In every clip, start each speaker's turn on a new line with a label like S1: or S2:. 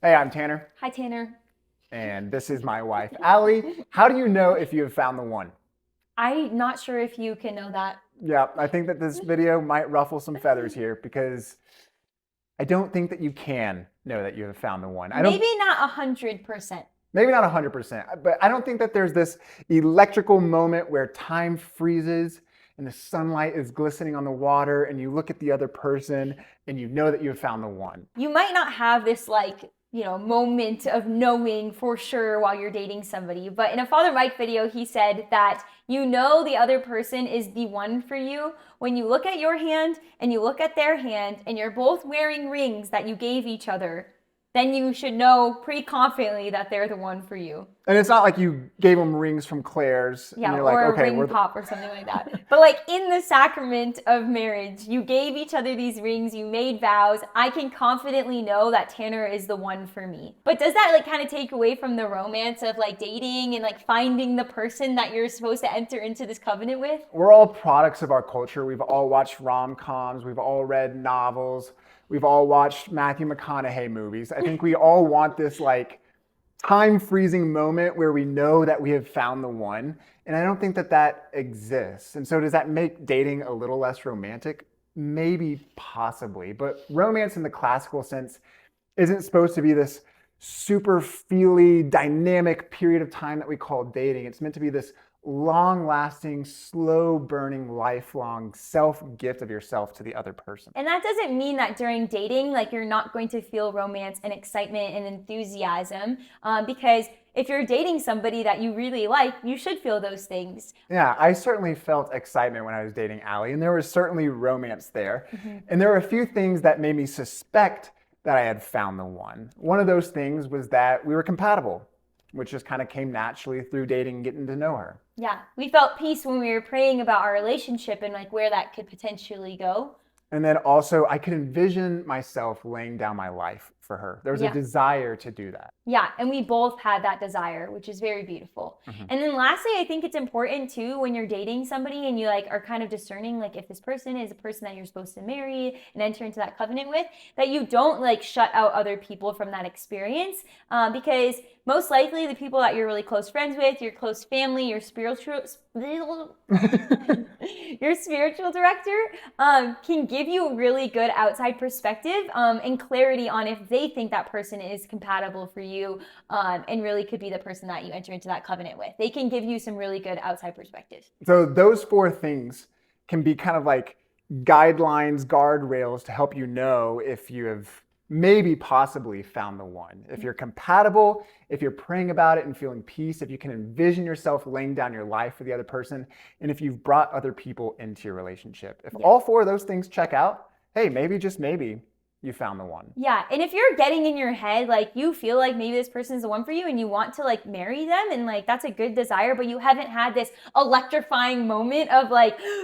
S1: Hey, I'm Tanner,
S2: Hi, Tanner.
S1: and this is my wife, Alli. How do you know if you have found the one?
S2: I'm not sure if you can know that.
S1: Yeah, I think that this video might ruffle some feathers here because I don't think that you can know that you have found the one. I don't,
S2: Maybe not 100%.
S1: maybe not 100%, but I don't think that there's this electrical moment where time freezes and the sunlight is glistening on the water and you look at the other person and you know that you have found the one.
S2: You might not have this moment of knowing for sure while you're dating somebody. But in a Father Mike video, he said that you know the other person is the one for you when you look at your hand and you look at their hand and you're both wearing rings that you gave each other. Then you should know pretty confidently that they're the one for you.
S1: And it's not like you gave them rings from Claire's
S2: Yeah,
S1: and you're
S2: or
S1: like, okay,
S2: a ring pop or something like that. But in the sacrament of marriage, you gave each other these rings, you made vows. I can confidently know that Tanner is the one for me. But does that kind of take away from the romance of dating and finding the person that you're supposed to enter into this covenant with?
S1: we're all products of our culture. We've all watched rom-coms. We've all read novels. We've all watched Matthew McConaughey movies. I think we all want this time freezing moment where we know that we have found the one. And I don't think that that exists. And so does that make dating a little less romantic? Maybe, possibly. But romance in the classical sense isn't supposed to be this super feely, dynamic period of time that we call dating. It's meant to be this long-lasting, slow-burning, lifelong self-gift of yourself to the other person.
S2: And that doesn't mean that during dating, you're not going to feel romance and excitement and enthusiasm, because if you're dating somebody that you really like, you should feel those things.
S1: Yeah, I certainly felt excitement when I was dating Alli, and there was certainly romance there. And there were a few things that made me suspect that I had found the one. One of those things was that we were compatible, which just kind of came naturally through dating and getting to know her.
S2: Yeah, we felt peace when we were praying about our relationship and where that could potentially go.
S1: And then also, I could envision myself laying down my life for her. There was a desire to do that.
S2: Yeah, and we both had that desire, which is very beautiful. And then lastly, I think it's important too when you're dating somebody and you are kind of discerning if this person is a person that you're supposed to marry and enter into that covenant with, that you don't shut out other people from that experience, because most likely the people that you're really close friends with, your close family, your spiritual your spiritual director can give you a really good outside perspective and clarity on if they think that person is compatible for you, and really could be the person that you enter into that covenant with. They can give you some really good outside perspective.
S1: So those four things can be kind of guidelines, guardrails to help you know if you have maybe possibly found the one. If you're compatible, if you're praying about it and feeling peace, if you can envision yourself laying down your life for the other person, and if you've brought other people into your relationship. If all four of those things check out, hey, maybe, just maybe, you found the one.
S2: Yeah, and if you're getting in your head, you feel maybe this person is the one for you and you want to marry them and that's a good desire, but you haven't had this electrifying moment of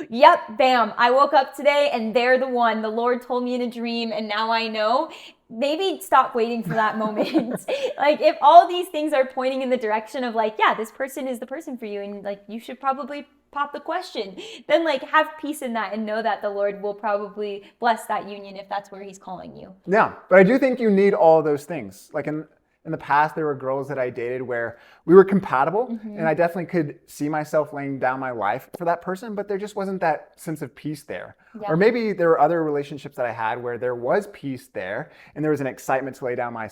S2: yep, bam, I woke up today and they're the one. The Lord told me in a dream and now I know. Maybe stop waiting for that moment. If all these things are pointing in the direction of yeah, this person is the person for you and you should probably pop the question, then have peace in that and know that the Lord will probably bless that union if that's where he's calling you.
S1: Yeah, but I do think you need all those things. In the past, there were girls that I dated where we were compatible, and I definitely could see myself laying down my life for that person, but there just wasn't that sense of peace there.
S2: Yeah.
S1: Or maybe there were other relationships that I had where there was peace there, and there was an excitement to lay down my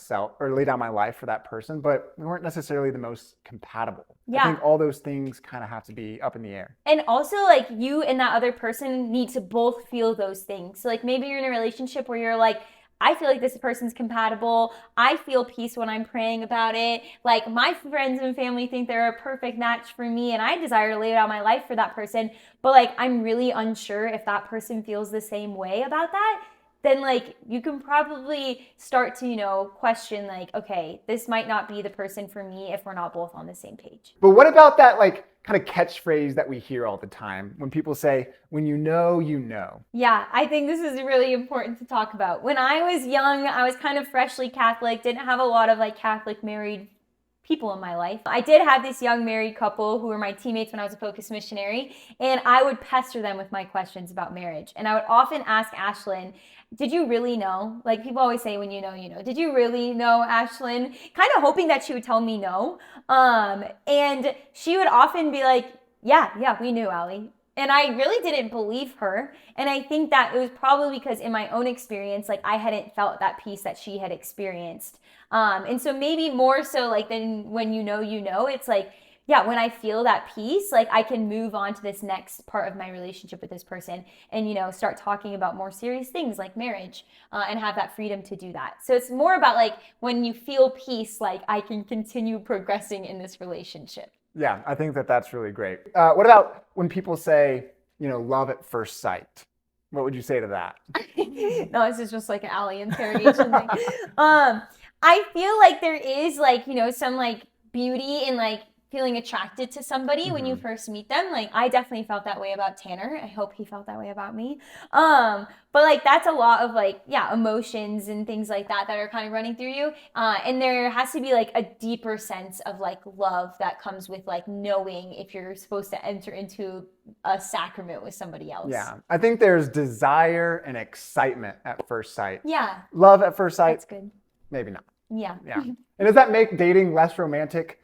S1: life for that person, but we weren't necessarily the most compatible.
S2: Yeah.
S1: I think all those things kind of have to be up in the air.
S2: And also, you and that other person need to both feel those things. So, maybe you're in a relationship where you're I feel like this person's compatible. I feel peace when I'm praying about it. My friends and family think they're a perfect match for me and I desire to lay down my life for that person. But I'm really unsure if that person feels the same way about that. Then you can probably start to, question okay, this might not be the person for me if we're not both on the same page.
S1: But what about that kind of catchphrase that we hear all the time when people say, when you know, you know?
S2: Yeah, I think this is really important to talk about. When I was young, I was kind of freshly Catholic, didn't have a lot of Catholic married people in my life. I did have this young married couple who were my teammates when I was a Focus missionary, and I would pester them with my questions about marriage. And I would often ask Ashlyn, did you really know? Like people always say, when you know, you know. Did you really know, Ashlyn? Kind of hoping that she would tell me no. And she would often be like, yeah, we knew, Alli. And I really didn't believe her. And I think that it was probably because in my own experience, like I hadn't felt that peace that she had experienced. And so maybe more so like than when you know, it's like, yeah, when I feel that peace, like I can move on to this next part of my relationship with this person and, start talking about more serious things like marriage and have that freedom to do that. So it's more about like when you feel peace, like I can continue progressing in this relationship.
S1: Yeah, I think that that's really great. What about when people say, love at first sight? What would you say to that?
S2: No, this is just like an Alli interrogation thing. I feel like there is like, some like beauty in like feeling attracted to somebody when you first meet them. Like I definitely felt that way about Tanner. I hope he felt that way about me. But like that's a lot of like, emotions and things like that are kind of running through you. And there has to be like a deeper sense of like love that comes with like knowing if you're supposed to enter into a sacrament with somebody else.
S1: Yeah, I think there's desire and excitement at first sight.
S2: Yeah.
S1: Love at first sight.
S2: That's good.
S1: Maybe not.
S2: Yeah.
S1: And does that make dating less romantic?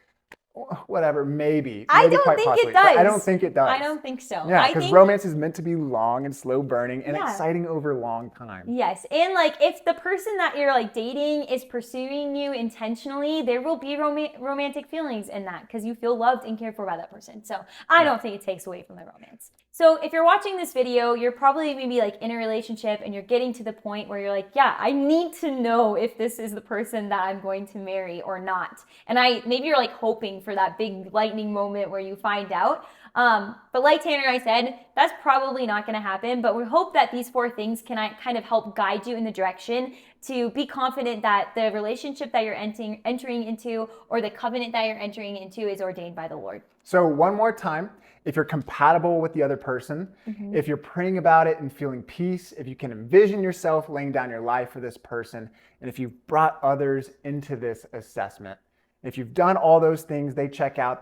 S1: Whatever, maybe.
S2: I don't
S1: quite
S2: think
S1: possibly,
S2: it does.
S1: but I don't think it does.
S2: I don't think so.
S1: Yeah, because romance is meant to be long and slow burning and exciting over a long time.
S2: Yes, and like if the person that you're like dating is pursuing you intentionally, there will be romantic feelings in that because you feel loved and cared for by that person. So I don't think it takes away from the romance. So if you're watching this video, you're probably maybe like in a relationship and you're getting to the point where you're like, yeah, I need to know if this is the person that I'm going to marry or not. And maybe you're like hoping for that big lightning moment where you find out. But like Tanner and I said, that's probably not going to happen. But we hope that these 4 things can kind of help guide you in the direction to be confident that the relationship that you're entering into or the covenant that you're entering into is ordained by the Lord.
S1: So one more time, if you're compatible with the other person, if you're praying about it and feeling peace, if you can envision yourself laying down your life for this person, and if you've brought others into this assessment, if you've done all those things, they check out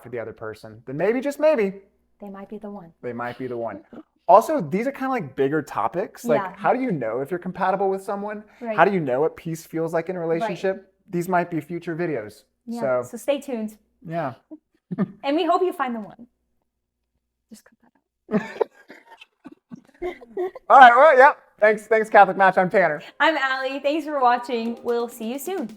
S1: for the other person, then maybe, just maybe,
S2: they might be the one.
S1: They might be the one. Also, these are kind of like bigger topics. Like, how do you know if you're compatible with someone? Right. How do you know what peace feels like in a relationship? Right. These might be future videos.
S2: Yeah. So stay tuned.
S1: Yeah.
S2: And we hope you find the one. Just cut that out.
S1: All right. Well, yeah. Thanks, Catholic Match. I'm Tanner.
S2: I'm Alli. Thanks for watching. We'll see you soon.